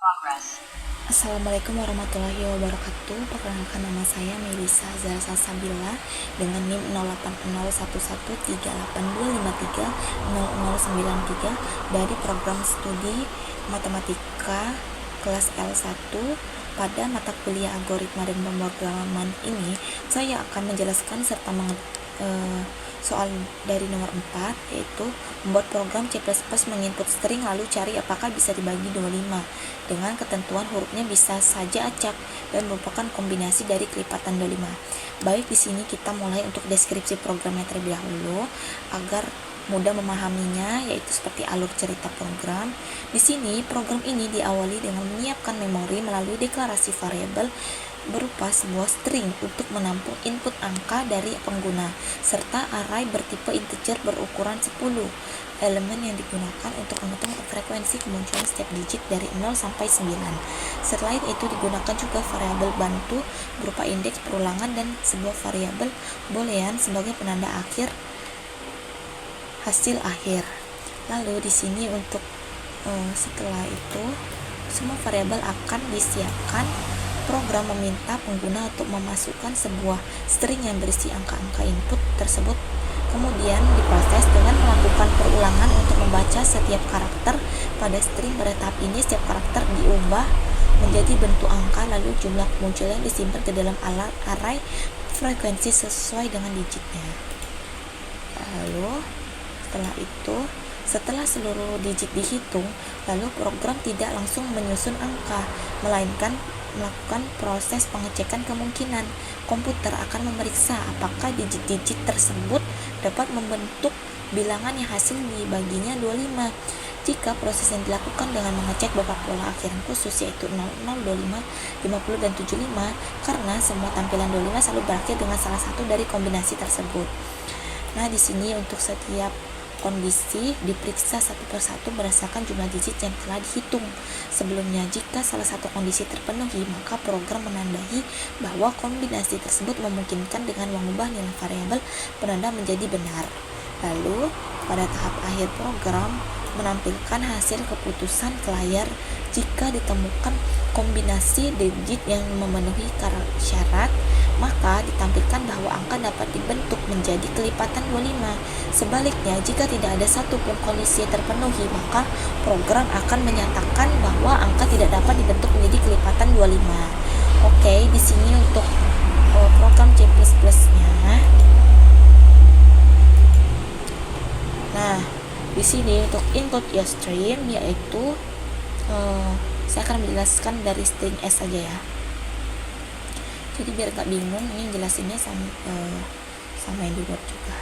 Assalamualaikum warahmatullahi wabarakatuh. Perkenalkan, nama saya Melisa Zara Salsabila dengan NIM 08011382530093 dari program studi Matematika kelas L1. Pada mata kuliah algoritma dan pemrograman ini, saya akan menjelaskan serta soal dari nomor 4, yaitu membuat program C++ menginput string lalu cari apakah bisa dibagi 25 dengan ketentuan hurufnya bisa saja acak dan merupakan kombinasi dari kelipatan 25. Baik, di sini kita mulai untuk deskripsi programnya terlebih dahulu agar mudah memahaminya, yaitu seperti alur cerita program. Di sini program ini diawali dengan menyiapkan memori melalui deklarasi variabel berupa sebuah string untuk menampung input angka dari pengguna, serta array bertipe integer berukuran 10 elemen yang digunakan untuk menghitung frekuensi kemunculan setiap digit dari 0 sampai 9. Selain itu digunakan juga variabel bantu berupa indeks perulangan dan sebuah variabel boolean sebagai penanda akhir hasil akhir. Lalu di sini untuk setelah itu semua variabel akan disiapkan. Program meminta pengguna untuk memasukkan sebuah string yang berisi angka-angka input tersebut, kemudian diproses dengan melakukan perulangan untuk membaca setiap karakter pada string. Pada tahap ini setiap karakter diubah menjadi bentuk angka, lalu jumlah kemunculan disimpan ke dalam array frekuensi sesuai dengan digitnya. Lalu setelah seluruh digit dihitung, lalu program tidak langsung menyusun angka, melainkan melakukan proses pengecekan kemungkinan. Komputer akan memeriksa apakah digit-digit tersebut dapat membentuk bilangan yang hasil dibaginya 25. Jika proses yang dilakukan dengan mengecek beberapa pola akhiran khusus, yaitu 00, 25, 50, dan 75, karena semua tampilan 25 selalu berakhir dengan salah satu dari kombinasi tersebut. Nah, di sini untuk setiap kondisi diperiksa satu persatu berdasarkan jumlah digit yang telah dihitung sebelumnya. Jika salah satu kondisi terpenuhi, maka program menandai bahwa kombinasi tersebut memungkinkan dengan mengubah nilai variabel penanda menjadi benar. Lalu pada tahap akhir program menampilkan hasil keputusan ke layar. Jika ditemukan kombinasi digit yang memenuhi syarat, maka ditampilkan bahwa angka dapat dibentuk menjadi kelipatan 25. Sebaliknya, jika tidak ada satupun kondisi terpenuhi, maka program akan menyatakan bahwa angka tidak dapat dibentuk menjadi kelipatan 25. Oke, di sini untuk program C++-nya. Nah, di sini untuk input your string, yaitu saya akan menjelaskan dari string S saja ya. Jadi biar gak bingung, ini jelasinnya sama yang di Word juga.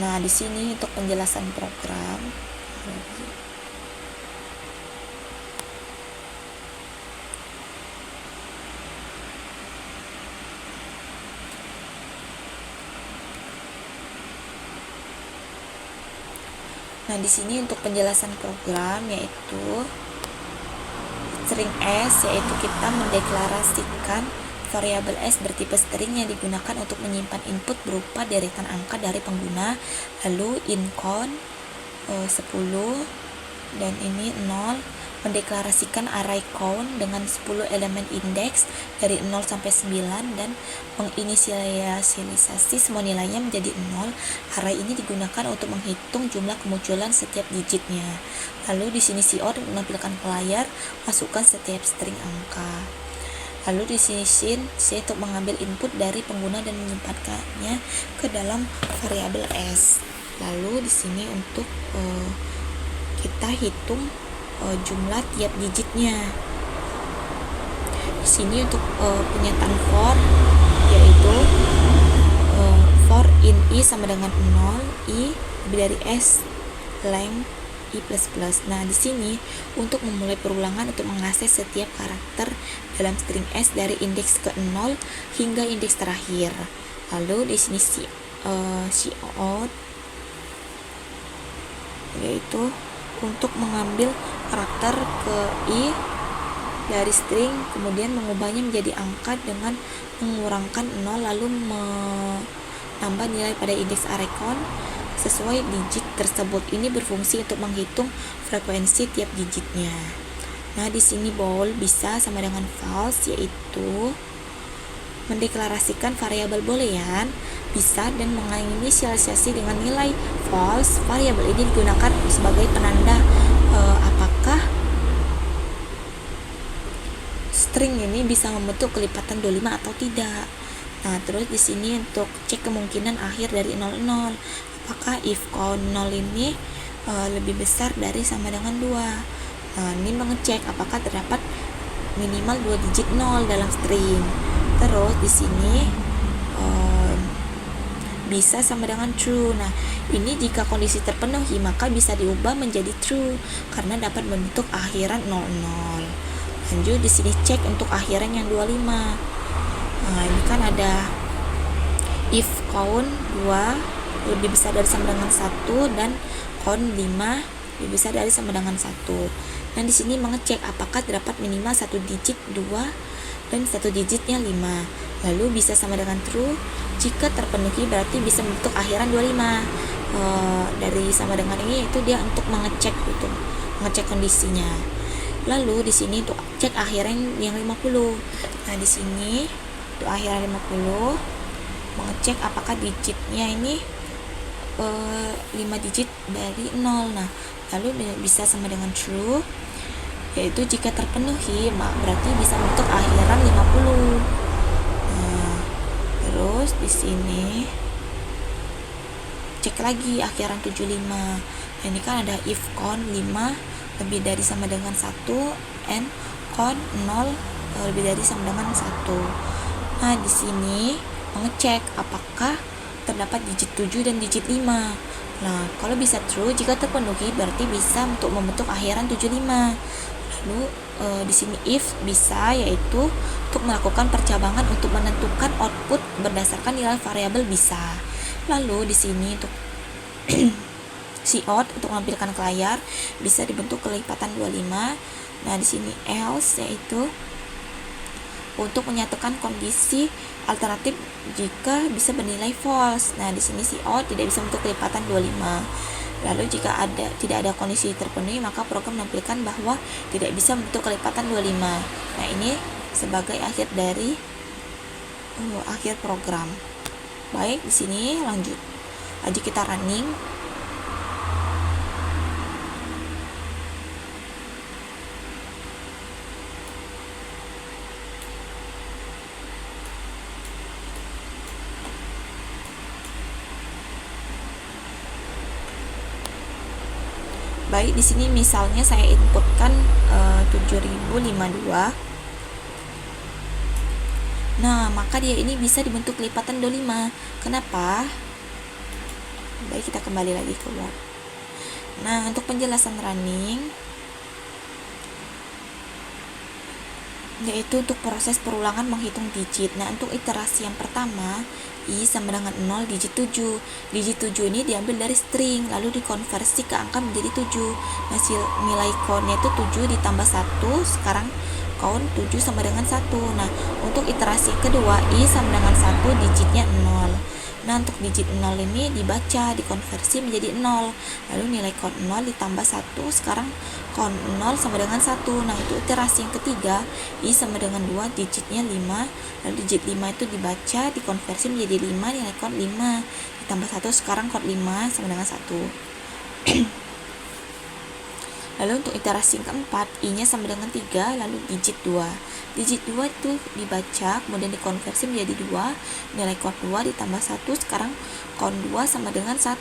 Nah, di sini untuk penjelasan program. Nah, di sini untuk penjelasan program, yaitu string S, yaitu kita mendeklarasikan variabel S bertipe string yang digunakan untuk menyimpan input berupa deretan angka dari pengguna, lalu incount 10 dan ini 0, mendeklarasikan array count dengan 10 elemen indeks dari 0 sampai 9 dan menginisialisasi semua nilainya menjadi 0. Array ini digunakan untuk menghitung jumlah kemunculan setiap digitnya. Lalu di sini cout menampilkan ke layar, masukkan setiap string angka. Lalu di sini C untuk mengambil input dari pengguna dan menyimpannya ke dalam variabel S. Lalu di sini untuk kita hitung jumlah tiap digitnya. Di sini untuk penyataan for, yaitu for in I sama dengan 0, I lebih dari S, length I++. Nah, di sini untuk memulai perulangan untuk mengakses setiap karakter dalam string S dari indeks ke-0 hingga indeks terakhir. Lalu di sini cout, yaitu untuk mengambil karakter ke I dari string, kemudian mengubahnya menjadi angka dengan mengurangkan 0, lalu tambah nilai pada indeks array count sesuai digit tersebut. Ini berfungsi untuk menghitung frekuensi tiap digitnya. Nah, di sini bool bisa sama dengan false, yaitu mendeklarasikan variabel boolean bisa dan menginisialisasi dengan nilai false. Variabel ini digunakan sebagai penanda apakah string ini bisa membentuk kelipatan 25 atau tidak. Nah, terus di sini untuk cek kemungkinan akhir dari 00. Apakah if count 0 ini lebih besar dari sama dengan 2. Nah, ini mengecek apakah terdapat minimal 2 digit 0 dalam string. Terus di sini bisa sama dengan true. Nah, ini jika kondisi terpenuhi maka bisa diubah menjadi true karena dapat membentuk akhiran 00. Lanjut di sini cek untuk akhiran yang 25. Nah, ini kan ada if count 2 lebih besar dari sama dengan 1 dan count 5 lebih besar dari sama dengan 1. Dan di sini mengecek apakah terdapat minimal 1 digit 2 dan 1 digitnya 5. Lalu bisa sama dengan true. Jika terpenuhi berarti bisa membentuk akhiran 25. Dari sama dengan ini itu dia untuk mengecek gitu, mengecek kondisinya. Lalu di sini untuk cek akhiran yang 50. Nah, di sini untuk akhiran 50 mengecek apakah digitnya ini 5 digit dari 0. Nah, lalu bisa sama dengan true, yaitu jika terpenuhi berarti bisa membentuk akhiran 50. Nah, terus di sini cek lagi akhiran 75. Nah, ini kan ada if count 5 lebih dari sama dengan 1 and count 0 lebih dari sama dengan 1. Nah, di sini mengecek apakah terdapat digit 7 dan digit 5. Nah, kalau bisa true, jika terpenuhi berarti bisa untuk membentuk akhiran 75. Lalu di sini if bisa, yaitu untuk melakukan percabangan untuk menentukan output berdasarkan nilai variabel bisa. Lalu di sini untuk cout untuk menampilkan ke layar bisa dibentuk kelipatan 25. Nah, di sini else yaitu untuk menyatukan kondisi alternatif jika bisa bernilai false. Nah, di sini cout tidak bisa bentuk kelipatan 25. Lalu jika tidak ada kondisi terpenuhi maka program menampilkan bahwa tidak bisa bentuk kelipatan 25. Nah, ini sebagai akhir dari akhir program. Baik, di sini lanjut aja kita running. Baik, di sini misalnya saya inputkan 7052. Nah, maka dia ini bisa dibentuk kelipatan 25. Kenapa? Baik, kita kembali lagi ke Word. Nah, untuk penjelasan running, yaitu untuk proses perulangan menghitung digit. Nah, untuk iterasi yang pertama, I sama dengan 0 digit 7. Digit 7 ini diambil dari string, lalu dikonversi ke angka menjadi 7. Nah, nilai count-nya itu 7 ditambah 1, sekarang count 7 sama dengan 1. Nah, untuk iterasi kedua, I sama dengan 1, digitnya 0. Nah, untuk digit 0 ini dibaca, dikonversi menjadi 0. Lalu nilai count 0 ditambah 1, sekarang count 0 sama dengan 1. Nah, untuk iterasi yang ketiga, I sama dengan 2, digitnya 5. Lalu digit 5 itu dibaca, dikonversi menjadi 5, nilai count 5. Ditambah 1, sekarang count 5 sama dengan 1. Lalu untuk iterasi yang keempat, I-nya sama dengan 3, lalu digit 2. Digit 2 itu dibaca, kemudian dikonversi menjadi 2, nilai count 2 ditambah 1, sekarang count 2 sama dengan 1.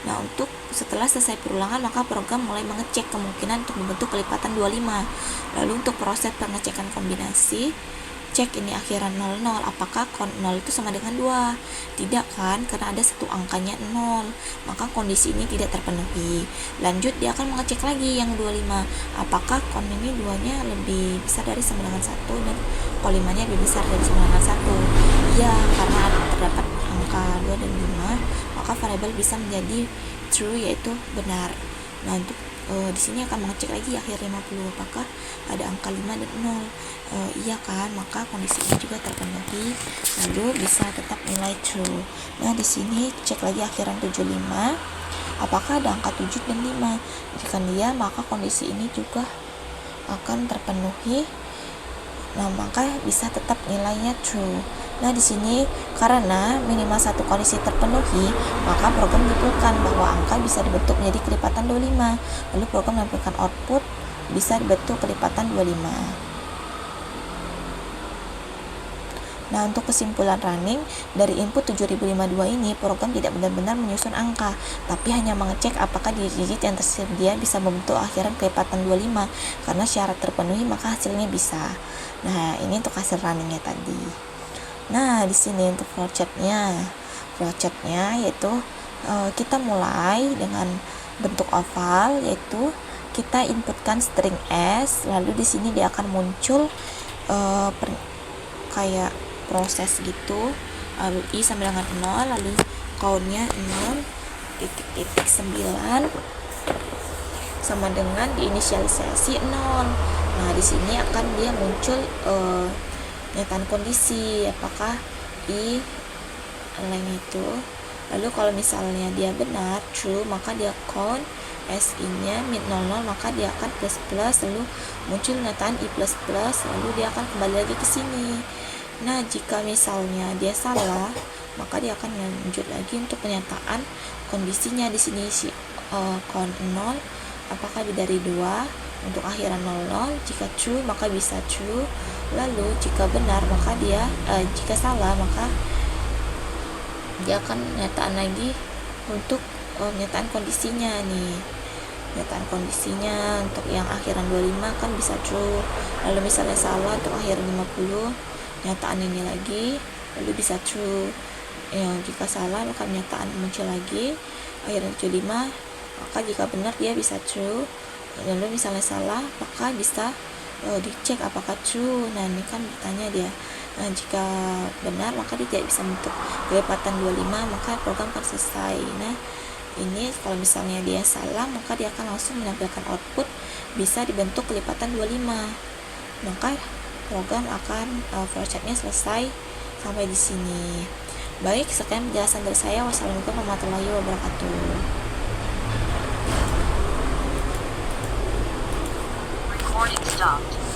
Nah, untuk setelah selesai perulangan, maka program mulai mengecek kemungkinan untuk membentuk kelipatan 25. Lalu untuk proses pengecekan kombinasi, cek ini akhiran 00, apakah count 0 itu sama dengan 2? Tidak kan, karena ada satu angkanya 0, maka kondisi ini tidak terpenuhi. Lanjut, dia akan mengecek lagi yang 25, apakah count ini 2-nya lebih besar dari sama dengan 1 dan count 5-nya lebih besar dari sama dengan 1. Ya, karena terdapat angka 2 dan 5, maka variabel bisa menjadi true, yaitu benar. Nah, untuk di sini akan mengecek lagi akhir 50 apakah ada angka 5 dan 0. Iya kan, maka kondisi ini juga terpenuhi, lalu bisa tetap nilai true. Nah di sini cek lagi akhiran 75 apakah ada angka 7 dan 5. Jika iya, maka kondisi ini juga akan terpenuhi. Nah, maka bisa tetap nilainya true. Nah, di sini karena minimal satu kondisi terpenuhi, maka program menyimpulkan bahwa angka bisa dibentuk menjadi kelipatan 25. Lalu program menampilkan output bisa dibentuk kelipatan 25. Nah, untuk kesimpulan running, dari input 7052 ini, program tidak benar-benar menyusun angka, tapi hanya mengecek apakah digit yang tersedia bisa membentuk akhiran kelipatan 25. Karena syarat terpenuhi, maka hasilnya bisa. Nah, ini untuk hasil runningnya tadi. Nah, di sini untuk flowchartnya yaitu kita mulai dengan bentuk oval, yaitu kita inputkan string s, lalu di sini dia akan muncul kayak proses gitu, lalu i sama dengan 0, lalu countnya 0.9 sama dengan diinisialisasi 0. Nah di sini akan dia muncul nyataan kondisi apakah i lain itu. Lalu kalau misalnya dia benar true, maka dia count SI nya mid 00, maka dia akan plus plus, lalu muncul nyataan i plus plus, lalu dia akan kembali lagi ke sini. Nah jika misalnya dia salah, maka dia akan lanjut lagi untuk penyataan kondisinya. Di sini si count 0 apakah lebih dari 2 untuk akhiran 00. Jika true maka bisa true, lalu jika benar maka dia jika salah maka dia akan nyataan lagi untuk nyataan kondisinya nih. Nyataan kondisinya untuk yang akhiran 25 kan bisa true, lalu misalnya salah untuk akhiran 50, nyataan ini lagi lalu bisa true. Jika salah maka nyataan muncul lagi akhiran 75, maka jika benar dia bisa true, lalu misalnya salah maka bisa dicek apakah true. Nah ini kan bertanya dia. Nah jika benar maka dia tidak bisa bentuk kelipatan 25, maka program akan selesai. Nah ini kalau misalnya dia salah maka dia akan langsung menampilkan output bisa dibentuk kelipatan 25, maka program akan flowchartnya selesai sampai di sini. Baik, sekian penjelasan dari saya. Wassalamualaikum warahmatullahi wabarakatuh. Recording stopped.